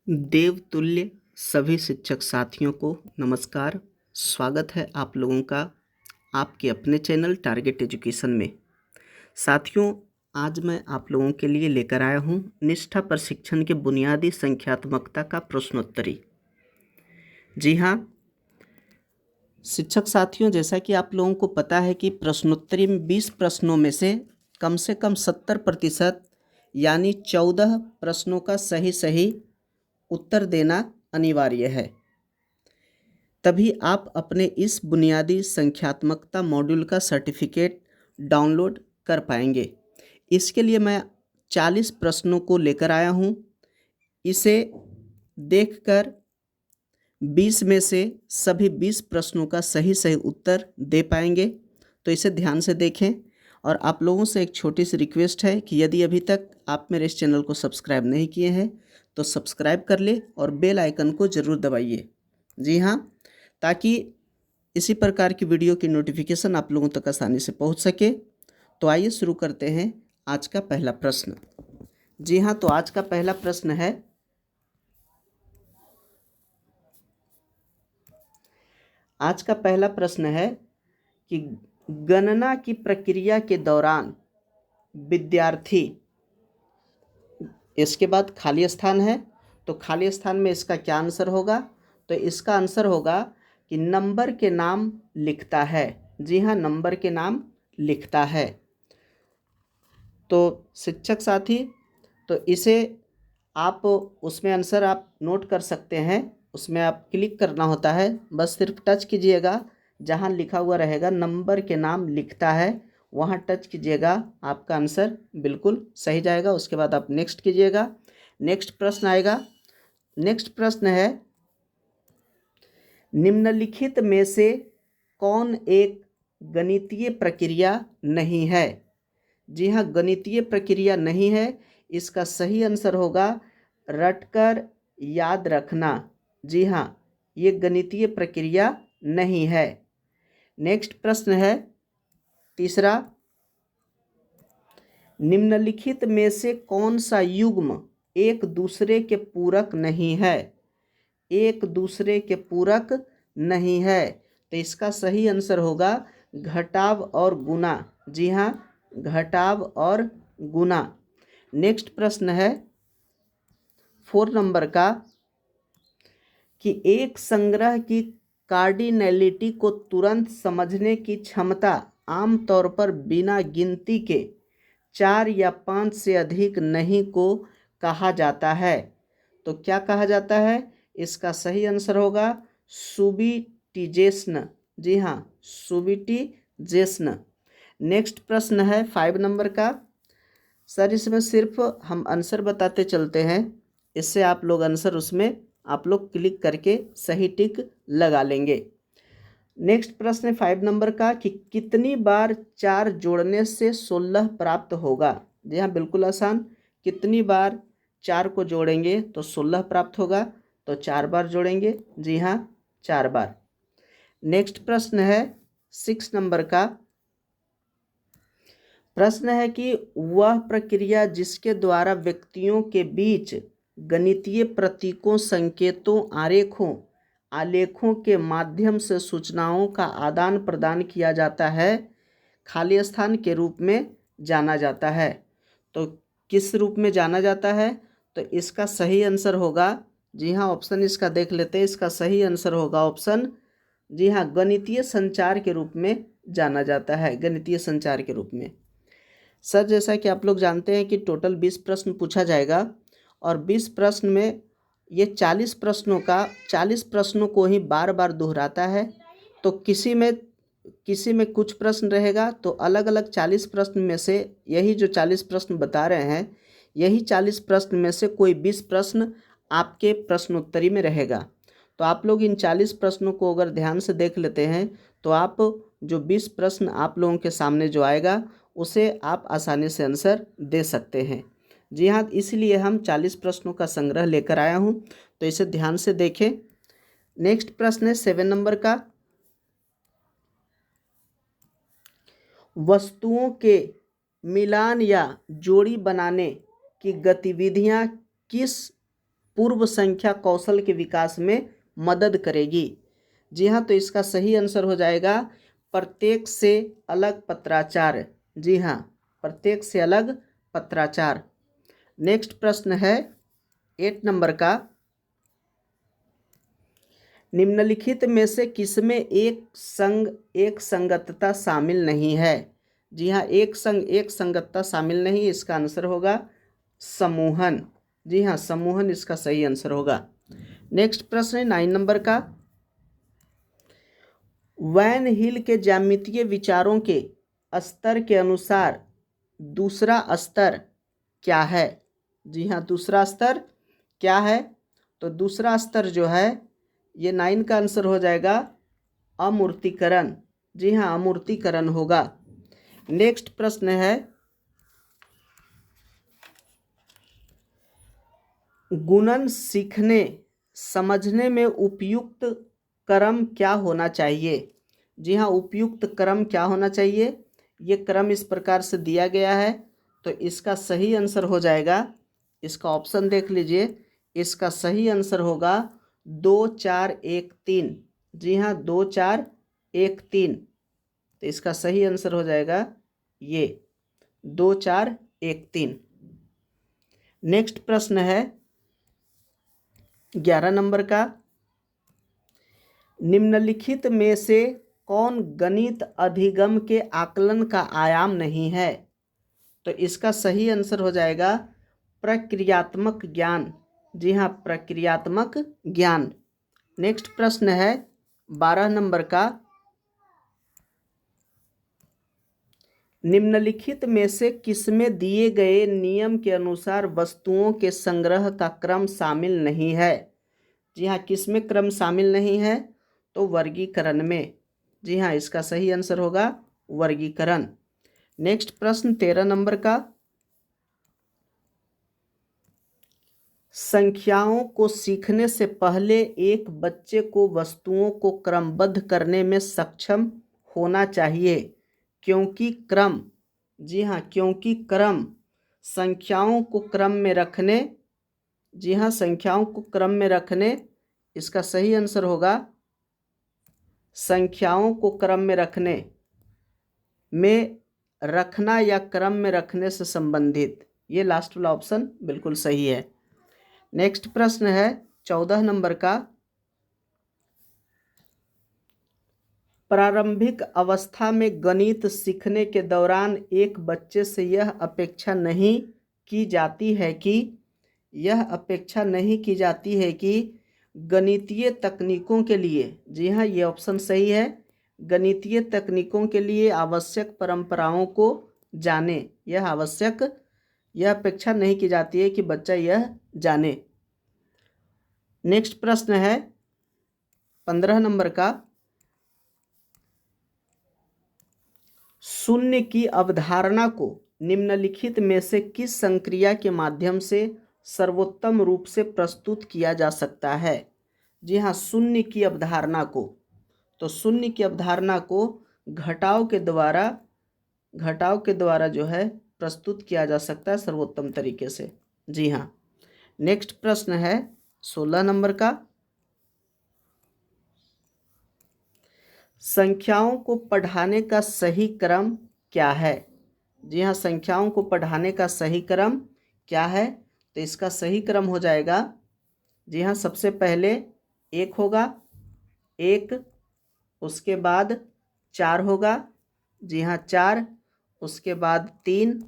देवतुल्य सभी शिक्षक साथियों को नमस्कार। स्वागत है आप लोगों का आपके अपने चैनल टारगेट एजुकेशन में। साथियों, आज मैं आप लोगों के लिए लेकर आया हूं निष्ठा प्रशिक्षण के बुनियादी संख्यात्मकता का प्रश्नोत्तरी। जी हाँ शिक्षक साथियों, जैसा कि आप लोगों को पता है कि प्रश्नोत्तरी में 20 प्रश्नों में से कम 70% यानी 14 प्रश्नों का सही उत्तर देना अनिवार्य है, तभी आप अपने इस बुनियादी संख्यात्मकता मॉड्यूल का सर्टिफिकेट डाउनलोड कर पाएंगे। इसके लिए मैं 40 प्रश्नों को लेकर आया हूं। इसे देखकर 20 में से सभी 20 प्रश्नों का सही उत्तर दे पाएंगे, तो इसे ध्यान से देखें। और आप लोगों से एक छोटी सी रिक्वेस्ट है कि यदि अभी तक आप मेरे इस चैनल को सब्सक्राइब नहीं किए हैं तो सब्सक्राइब कर ले और बेल आइकन को ज़रूर दबाइए। जी हाँ, ताकि इसी प्रकार की वीडियो की नोटिफिकेशन आप लोगों तक आसानी से पहुंच सके। तो आइए शुरू करते हैं आज का पहला प्रश्न। जी हाँ, तो आज का पहला प्रश्न है, कि गणना की प्रक्रिया के दौरान विद्यार्थी, इसके बाद खाली स्थान है, तो खाली स्थान में इसका क्या आंसर होगा? तो इसका आंसर होगा कि नंबर के नाम लिखता है। जी हाँ, नंबर के नाम लिखता है। तो शिक्षक साथी, तो इसे आप उसमें आंसर आप नोट कर सकते हैं। उसमें आप क्लिक करना होता है, बस सिर्फ टच कीजिएगा, जहाँ लिखा हुआ रहेगा नंबर के नाम लिखता है वहाँ टच कीजिएगा, आपका आंसर बिल्कुल सही जाएगा। उसके बाद आप नेक्स्ट कीजिएगा। नेक्स्ट प्रश्न आएगा। नेक्स्ट प्रश्न है, निम्नलिखित में से कौन एक गणितीय प्रक्रिया नहीं है? जी हाँ, गणितीय प्रक्रिया नहीं है। इसका सही आंसर होगा रटकर याद रखना। जी हाँ, ये गणितीय प्रक्रिया नहीं है। नेक्स्ट प्रश्न है तीसरा, निम्नलिखित में से कौन सा युग्म एक दूसरे के पूरक नहीं है? एक दूसरे के पूरक नहीं है, तो इसका सही आंसर होगा घटाव और गुणा। जी हाँ, घटाव और गुणा। नेक्स्ट प्रश्न है 4 नंबर का, कि एक संग्रह की कार्डिनैलिटी को तुरंत समझने की क्षमता आमतौर पर बिना गिनती के 4 या 5 से अधिक नहीं को कहा जाता है। तो क्या कहा जाता है? इसका सही आंसर होगा सुबिटिजेशन। जी हाँ, सुबिटिजेशन। नेक्स्ट प्रश्न है 5 नंबर का। सर, इसमें सिर्फ हम आंसर बताते चलते हैं, इससे आप लोग आंसर उसमें आप लोग क्लिक करके सही टिक लगा लेंगे। नेक्स्ट प्रश्न है 5 नंबर का, कि कितनी बार 4 जोड़ने से 16 प्राप्त होगा? जी हाँ, बिल्कुल आसान। कितनी बार 4 को जोड़ेंगे तो 16 प्राप्त होगा? तो 4 बार जोड़ेंगे। जी हाँ, 4 बार। नेक्स्ट प्रश्न है 6 नंबर का। प्रश्न है कि वह प्रक्रिया जिसके द्वारा व्यक्तियों के बीच गणितीय प्रतीकों, संकेतों, आलेखों के माध्यम से सूचनाओं का आदान प्रदान किया जाता है, खाली स्थान के रूप में जाना जाता है। तो किस रूप में जाना जाता है? तो इसका सही आंसर होगा, जी हाँ, ऑप्शन इसका देख लेते हैं। इसका सही आंसर होगा ऑप्शन, जी हाँ, गणितीय संचार के रूप में जाना जाता है। गणितीय संचार के रूप में। सर, जैसा कि आप लोग जानते हैं कि टोटल 20 प्रश्न पूछा जाएगा, और 20 प्रश्न में ये 40 प्रश्नों को ही बार बार दोहराता है। तो किसी में कुछ प्रश्न रहेगा, तो अलग अलग 40 प्रश्न में से यही जो 40 प्रश्न बता रहे हैं, यही 40 प्रश्न में से कोई 20 प्रश्न आपके प्रश्नोत्तरी में रहेगा। तो आप लोग इन 40 प्रश्नों को अगर ध्यान से देख लेते हैं, तो आप जो 20 प्रश्न आप लोगों के सामने जो आएगा उसे आप आसानी से आंसर दे सकते हैं। जी हाँ, इसलिए हम 40 प्रश्नों का संग्रह लेकर आया हूँ, तो इसे ध्यान से देखें। नेक्स्ट प्रश्न है 7 नंबर का, वस्तुओं के मिलान या जोड़ी बनाने की गतिविधियाँ किस पूर्व संख्या कौशल के विकास में मदद करेगी। जी हाँ, तो इसका सही आंसर हो जाएगा प्रत्येक से अलग पत्राचार। जी हाँ, प्रत्येक से अलग पत्राचार। नेक्स्ट प्रश्न है 8 नंबर का, निम्नलिखित में से किसमें एक संगतता शामिल नहीं है। जी हाँ, एक संगतता शामिल नहीं, इसका आंसर होगा समूहन। जी हाँ, समूहन इसका सही आंसर होगा। नेक्स्ट प्रश्न है 9 नंबर का, वैन हिल के ज्यामितीय विचारों के स्तर के अनुसार दूसरा स्तर क्या है। जी हाँ, दूसरा स्तर क्या है, तो दूसरा स्तर जो है ये 9 का आंसर हो जाएगा अमूर्तीकरण। जी हाँ, अमूर्तीकरण होगा। नेक्स्ट प्रश्न है, गुणन सीखने समझने में उपयुक्त क्रम क्या होना चाहिए। जी हाँ, उपयुक्त क्रम क्या होना चाहिए, ये क्रम इस प्रकार से दिया गया है, तो इसका सही आंसर हो जाएगा, इसका ऑप्शन देख लीजिए, इसका सही आंसर होगा 2 4 1 3। जी हाँ, 2 4 1 3, तो इसका सही आंसर हो जाएगा ये 2 4 1 3। नेक्स्ट प्रश्न है 11 नंबर का, निम्नलिखित में से कौन गणित अधिगम के आकलन का आयाम नहीं है। तो इसका सही आंसर हो जाएगा प्रक्रियात्मक ज्ञान। जी हाँ, प्रक्रियात्मक ज्ञान। नेक्स्ट प्रश्न है 12 नंबर का, निम्नलिखित में से किसमें दिए गए नियम के अनुसार वस्तुओं के संग्रह का क्रम शामिल नहीं है। जी हाँ, किसमें क्रम शामिल नहीं है, तो वर्गीकरण में। जी हाँ, इसका सही आंसर होगा वर्गीकरण। नेक्स्ट प्रश्न 13 नंबर का, संख्याओं को सीखने से पहले एक बच्चे को वस्तुओं को क्रमबद्ध करने में सक्षम होना चाहिए, क्योंकि क्रम, जी हाँ, क्योंकि क्रम संख्याओं को क्रम में रखने, जी हाँ, संख्याओं को क्रम में रखने, इसका सही आंसर होगा संख्याओं को क्रम में रखने में रखना या क्रम में रखने से संबंधित, ये लास्ट वाला ऑप्शन बिल्कुल सही है। नेक्स्ट प्रश्न है 14 नंबर का, प्रारंभिक अवस्था में गणित सीखने के दौरान एक बच्चे से यह अपेक्षा नहीं की जाती है कि गणितीय तकनीकों के लिए, जी हाँ, ये ऑप्शन सही है, गणितीय तकनीकों के लिए आवश्यक परंपराओं को जाने। यह अपेक्षा नहीं की जाती है कि बच्चा यह जाने। नेक्स्ट प्रश्न है 15 नंबर का, शून्य की अवधारणा को निम्नलिखित में से किस संक्रिया के माध्यम से सर्वोत्तम रूप से प्रस्तुत किया जा सकता है। जी हाँ, शून्य की अवधारणा को, तो शून्य की अवधारणा को घटाव के द्वारा जो है प्रस्तुत किया जा सकता है सर्वोत्तम तरीके से। जी हाँ। नेक्स्ट प्रश्न है 16 नंबर का, संख्याओं को पढ़ाने का सही क्रम क्या है। जी हाँ, संख्याओं को पढ़ाने का सही क्रम क्या है, तो इसका सही क्रम हो जाएगा, जी हाँ, सबसे पहले 1 होगा, 1, उसके बाद 4 होगा, जी हाँ 4, उसके बाद 3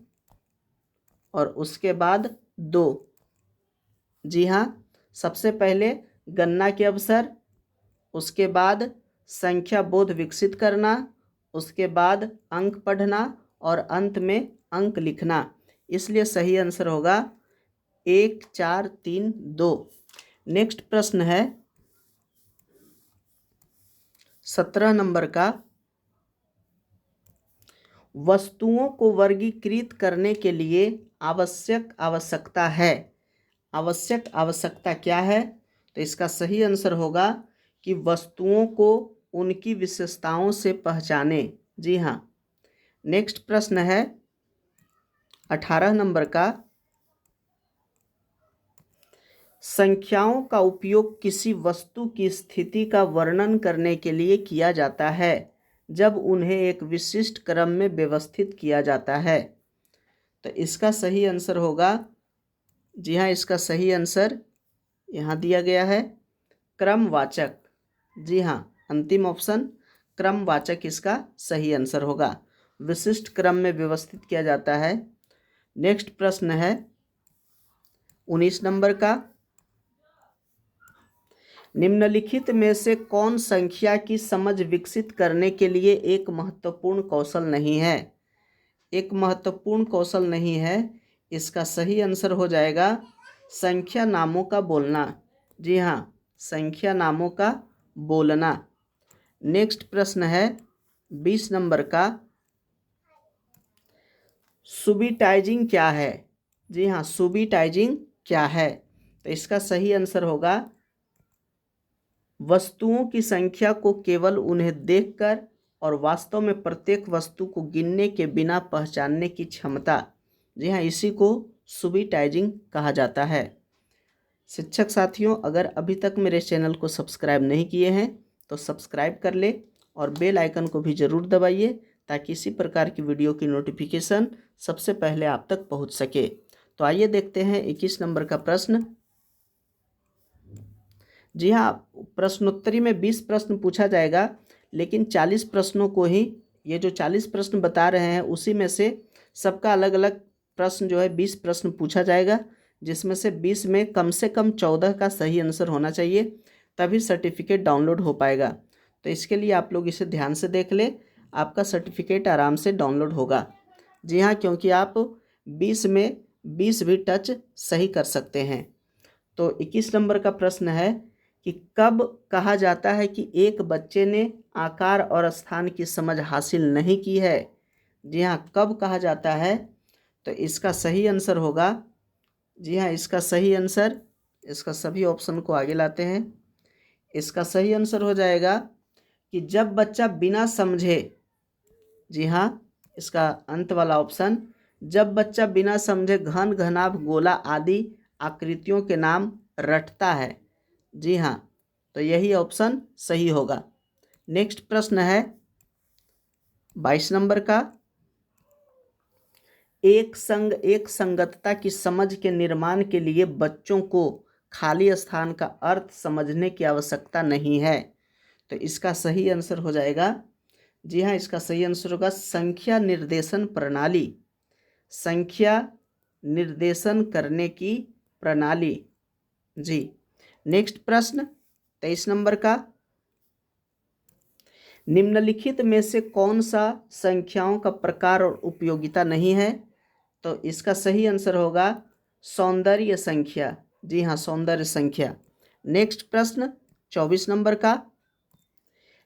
और उसके बाद 2। जी हाँ, सबसे पहले गणना के अवसर, उसके बाद संख्या बोध विकसित करना, उसके बाद अंक पढ़ना और अंत में अंक लिखना। इसलिए सही आंसर होगा 1 4 3 2। नेक्स्ट प्रश्न है 17 नंबर का, वस्तुओं को वर्गीकृत करने के लिए आवश्यकता क्या है, तो इसका सही आंसर होगा कि वस्तुओं को उनकी विशेषताओं से पहचाने। जी हाँ। नेक्स्ट प्रश्न है 18 नंबर का, संख्याओं का उपयोग किसी वस्तु की स्थिति का वर्णन करने के लिए किया जाता है जब उन्हें एक विशिष्ट क्रम में व्यवस्थित किया जाता है। तो इसका सही आंसर होगा, जी हाँ, इसका सही आंसर यहाँ दिया गया है क्रमवाचक। जी हाँ, अंतिम ऑप्शन क्रमवाचक इसका सही आंसर होगा। विशिष्ट क्रम में व्यवस्थित किया जाता है। नेक्स्ट प्रश्न है 19 नंबर का, निम्नलिखित में से कौन संख्या की समझ विकसित करने के लिए एक महत्वपूर्ण कौशल नहीं है? एक महत्वपूर्ण कौशल नहीं है, इसका सही आंसर हो जाएगा संख्या नामों का बोलना। जी हाँ, संख्या नामों का बोलना। नेक्स्ट प्रश्न है 20 नंबर का, सुबिटाइजिंग क्या है? जी हाँ, सुबिटाइजिंग क्या है? तो इसका सही आंसर होगा वस्तुओं की संख्या को केवल उन्हें देखकर और वास्तव में प्रत्येक वस्तु को गिनने के बिना पहचानने की क्षमता। जी हाँ, इसी को सुबिटाइजिंग कहा जाता है। शिक्षक साथियों, अगर अभी तक मेरे चैनल को सब्सक्राइब नहीं किए हैं तो सब्सक्राइब कर ले और बेल आइकन को भी ज़रूर दबाइए ताकि इसी प्रकार की वीडियो की नोटिफिकेशन सबसे पहले आप तक पहुंच सके। तो आइए देखते हैं 21 नंबर का प्रश्न। जी हाँ, प्रश्नोत्तरी में 20 प्रश्न पूछा जाएगा, लेकिन 40 प्रश्नों को ही, ये जो 40 प्रश्न बता रहे हैं उसी में से सबका अलग अलग प्रश्न जो है 20 प्रश्न पूछा जाएगा, जिसमें से 20 में कम से कम 14 का सही आंसर होना चाहिए, तभी सर्टिफिकेट डाउनलोड हो पाएगा। तो इसके लिए आप लोग इसे ध्यान से देख ले, आपका सर्टिफिकेट आराम से डाउनलोड होगा। जी हाँ, क्योंकि आप 20 में 20 भी टच सही कर सकते हैं। तो 21 नंबर का प्रश्न है कि कब कहा जाता है कि एक बच्चे ने आकार और स्थान की समझ हासिल नहीं की है? जी हाँ, कब कहा जाता है? तो इसका सही आंसर होगा, जी हाँ, इसका सही आंसर, इसका सभी ऑप्शन को आगे लाते हैं। इसका सही आंसर हो जाएगा कि जब बच्चा बिना समझे, जी हाँ, इसका अंत वाला ऑप्शन, जब बच्चा बिना समझे घन घनाभ गोला आदि आकृतियों के नाम रटता है। जी हाँ, तो यही ऑप्शन सही होगा। नेक्स्ट प्रश्न है 22 नंबर का, एक संगतता की समझ के निर्माण के लिए बच्चों को खाली स्थान का अर्थ समझने की आवश्यकता नहीं है। तो इसका सही आंसर हो जाएगा, जी हाँ, इसका सही आंसर होगा संख्या निर्देशन प्रणाली। संख्या निर्देशन करने की प्रणाली। जी। नेक्स्ट प्रश्न 23 नंबर का, निम्नलिखित में से कौन सा संख्याओं का प्रकार और उपयोगिता नहीं है? तो इसका सही आंसर होगा सौंदर्य संख्या। जी हाँ, सौंदर्य संख्या। नेक्स्ट प्रश्न 24 नंबर का,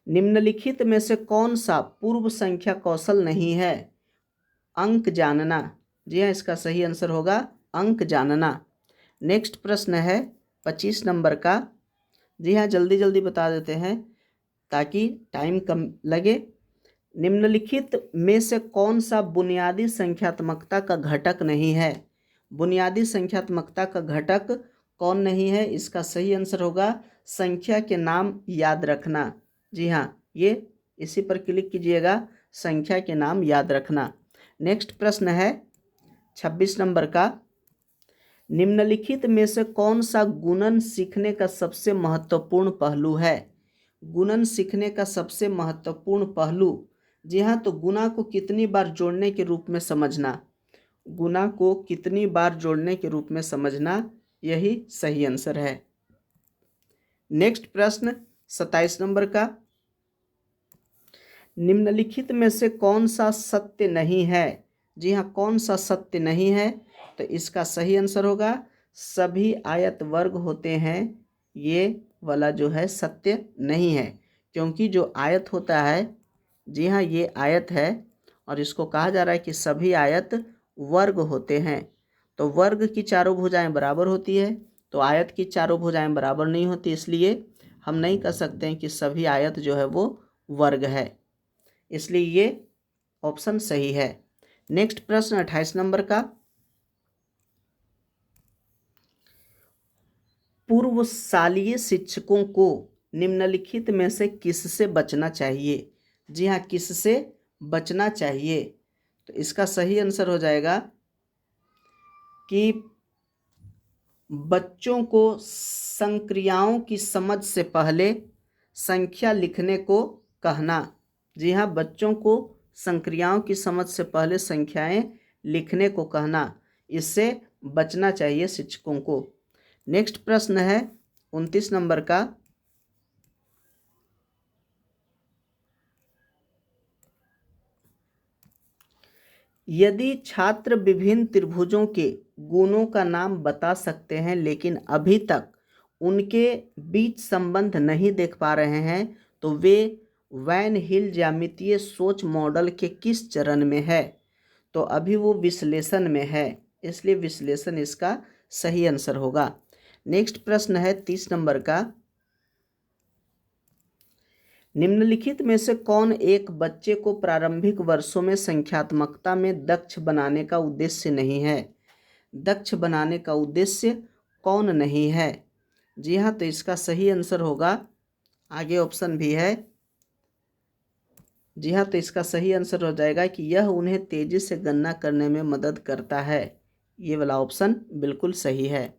निम्नलिखित में से कौन सा पूर्व संख्या कौशल नहीं है? अंक जानना। जी हाँ, इसका सही आंसर होगा अंक जानना। नेक्स्ट प्रश्न है 25 नंबर का, जी हाँ, जल्दी जल्दी बता देते हैं ताकि टाइम कम लगे। निम्नलिखित में से कौन सा बुनियादी संख्यात्मकता का घटक नहीं है? बुनियादी संख्यात्मकता का घटक कौन नहीं है? इसका सही आंसर होगा संख्या के नाम याद रखना। जी हाँ, ये इसी पर क्लिक कीजिएगा, संख्या के नाम याद रखना। नेक्स्ट प्रश्न है 26 नंबर का, निम्नलिखित में से कौन सा गुणन सीखने का सबसे महत्वपूर्ण पहलू है? गुणन सीखने का सबसे महत्वपूर्ण पहलू, जी हाँ, तो गुणा को कितनी बार जोड़ने के रूप में समझना। गुणा को कितनी बार जोड़ने के रूप में समझना, यही सही आंसर है। नेक्स्ट प्रश्न 27 नंबर का, निम्नलिखित में से कौन सा सत्य नहीं है? जी हाँ, कौन सा सत्य नहीं है? तो इसका सही आंसर होगा सभी आयत वर्ग होते हैं, ये वाला जो है सत्य नहीं है, क्योंकि जो आयत होता है, जी हाँ, ये आयत है और इसको कहा जा रहा है कि सभी आयत वर्ग होते हैं। तो वर्ग की चारों भुजाएं बराबर होती है, तो आयत की चारों भुजाएं बराबर नहीं होती, इसलिए हम नहीं कह सकते हैं कि सभी आयत जो है वो वर्ग है, इसलिए ये ऑप्शन सही है। नेक्स्ट प्रश्न 28 नंबर का, अनुभवशाली शिक्षकों को निम्नलिखित में से किससे बचना चाहिए? जी हाँ, किससे बचना चाहिए? तो इसका सही आंसर हो जाएगा कि बच्चों को संक्रियाओं की समझ से पहले संख्या लिखने को कहना। जी हाँ, बच्चों को संक्रियाओं की समझ से पहले संख्याएं लिखने को कहना, इससे बचना चाहिए शिक्षकों को। नेक्स्ट प्रश्न है 29 नंबर का। यदि छात्र विभिन्न त्रिभुजों के गुणों का नाम बता सकते हैं लेकिन अभी तक उनके बीच संबंध नहीं देख पा रहे हैं, तो वे वैन हिल ज्यामितीय सोच मॉडल के किस चरण में है? तो अभी वो विश्लेषण में है, इसलिए विश्लेषण इसका सही आंसर होगा। नेक्स्ट प्रश्न है 30 नंबर का। निम्नलिखित में से कौन एक बच्चे को प्रारंभिक वर्षों में संख्यात्मकता में दक्ष बनाने का उद्देश्य नहीं है? दक्ष बनाने का उद्देश्य कौन नहीं है? जी हाँ, तो इसका सही आंसर होगा, आगे ऑप्शन भी है। जी हाँ, तो इसका सही आंसर हो जाएगा कि यह उन्हें तेजी से गणना करने में मदद करता है। ये वाला ऑप्शन बिल्कुल सही है।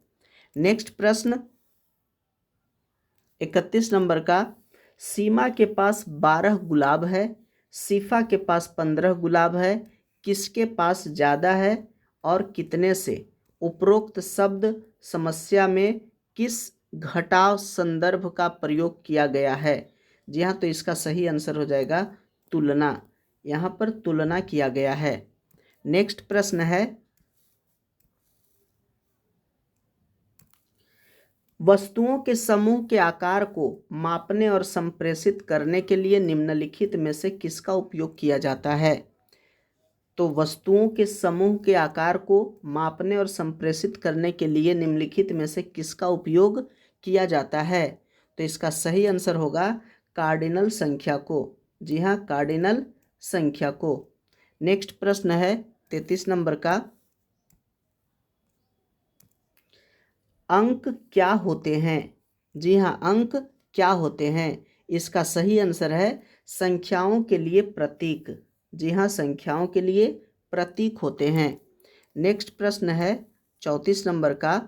नेक्स्ट प्रश्न 31 नंबर का। सीमा के पास 12 गुलाब है, शिफा के पास 15 गुलाब है, किसके पास ज़्यादा है और कितने से? उपरोक्त शब्द समस्या में किस घटाव संदर्भ का प्रयोग किया गया है? जी हाँ, तो इसका सही आंसर हो जाएगा तुलना। यहाँ पर तुलना किया गया है। नेक्स्ट प्रश्न है, वस्तुओं के समूह के आकार को मापने और संप्रेषित करने के लिए निम्नलिखित में से किसका उपयोग किया जाता है? तो वस्तुओं के समूह के आकार को मापने और संप्रेषित करने के लिए निम्नलिखित में से किसका उपयोग किया जाता है? तो इसका सही आंसर होगा कार्डिनल संख्या को। जी हाँ, कार्डिनल संख्या को। नेक्स्ट प्रश्न है 33 नंबर का। अंक क्या होते हैं? जी हाँ, अंक क्या होते हैं? इसका सही आंसर है संख्याओं के लिए प्रतीक। जी हाँ, संख्याओं के लिए प्रतीक होते हैं। नेक्स्ट प्रश्न है 34 नंबर का।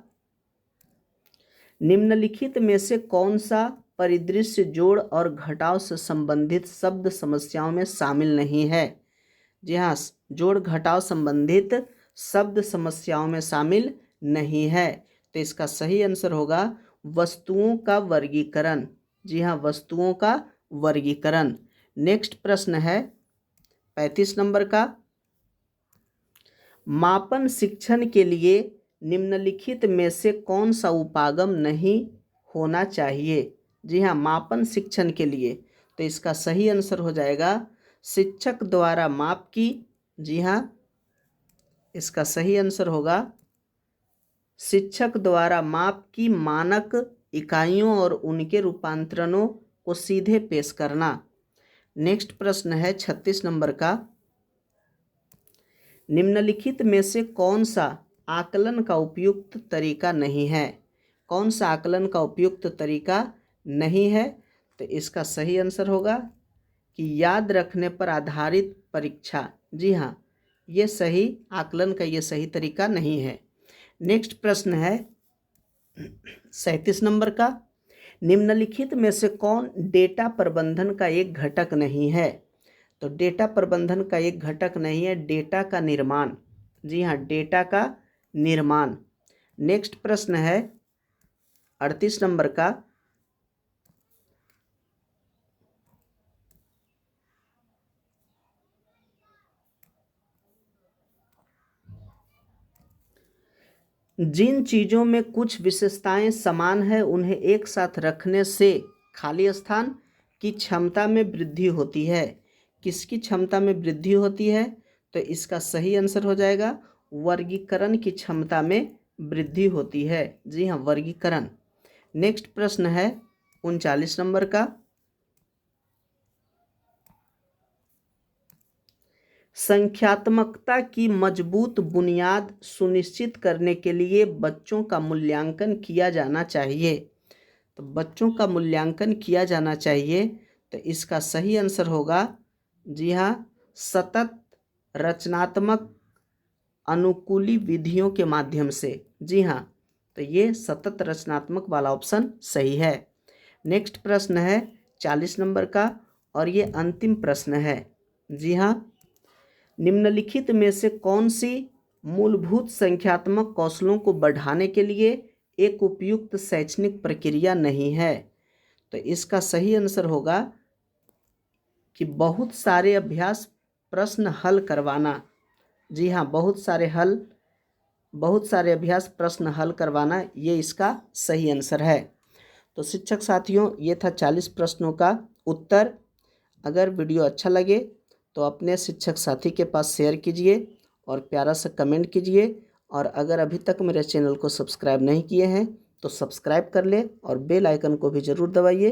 निम्नलिखित में से कौन सा परिदृश्य जोड़ और घटाव से संबंधित शब्द समस्याओं में शामिल नहीं है? जी हाँ, जोड़ घटाव संबंधित शब्द समस्याओं में शामिल नहीं है, तो इसका सही आंसर होगा वस्तुओं का वर्गीकरण। जी हाँ, वस्तुओं का वर्गीकरण। नेक्स्ट प्रश्न है 35 नंबर का। मापन शिक्षण के लिए निम्नलिखित में से कौन सा उपागम नहीं होना चाहिए? जी हाँ, मापन शिक्षण के लिए, तो इसका सही आंसर हो जाएगा शिक्षक द्वारा माप की। जी हाँ, इसका सही आंसर होगा शिक्षक द्वारा माप की मानक इकाइयों और उनके रूपांतरणों को सीधे पेश करना। नेक्स्ट प्रश्न है 36 नंबर का। निम्नलिखित में से कौन सा आकलन का उपयुक्त तरीका नहीं है? कौन सा आकलन का उपयुक्त तरीका नहीं है? तो इसका सही आंसर होगा कि याद रखने पर आधारित परीक्षा। जी हाँ, ये सही आकलन का ये सही तरीका नहीं है। नेक्स्ट प्रश्न है 37 नंबर का। निम्नलिखित में से कौन डेटा प्रबंधन का एक घटक नहीं है? तो डेटा प्रबंधन का एक घटक नहीं है डेटा का निर्माण। जी हाँ, डेटा का निर्माण। नेक्स्ट प्रश्न है 38 नंबर का। जिन चीज़ों में कुछ विशेषताएं समान है उन्हें एक साथ रखने से खाली स्थान की क्षमता में वृद्धि होती है। किसकी क्षमता में वृद्धि होती है? तो इसका सही आंसर हो जाएगा वर्गीकरण की क्षमता में वृद्धि होती है। जी हाँ, वर्गीकरण। नेक्स्ट प्रश्न है 39 नंबर का। संख्यात्मकता की मजबूत बुनियाद सुनिश्चित करने के लिए बच्चों का मूल्यांकन किया जाना चाहिए। तो बच्चों का मूल्यांकन किया जाना चाहिए। तो इसका सही आंसर होगा, जी हाँ, सतत रचनात्मक अनुकूली विधियों के माध्यम से। जी हाँ, तो ये सतत रचनात्मक वाला ऑप्शन सही है। नेक्स्ट प्रश्न है 40 नंबर का, और ये अंतिम प्रश्न है। जी हाँ, निम्नलिखित में से कौन सी मूलभूत संख्यात्मक कौशलों को बढ़ाने के लिए एक उपयुक्त शैक्षणिक प्रक्रिया नहीं है? तो इसका सही आंसर होगा कि बहुत सारे अभ्यास प्रश्न हल करवाना। जी हाँ, बहुत सारे अभ्यास प्रश्न हल करवाना, ये इसका सही आंसर है। तो शिक्षक साथियों, ये था 40 प्रश्नों का उत्तर। अगर वीडियो अच्छा लगे तो अपने शिक्षक साथी के पास शेयर कीजिए और प्यारा सा कमेंट कीजिए। और अगर अभी तक मेरे चैनल को सब्सक्राइब नहीं किए हैं तो सब्सक्राइब कर ले और बेल आइकन को भी ज़रूर दबाइए,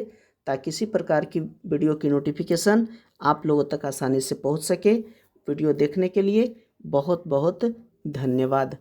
ताकि इसी प्रकार की वीडियो की नोटिफिकेशन आप लोगों तक आसानी से पहुंच सके। वीडियो देखने के लिए बहुत बहुत धन्यवाद।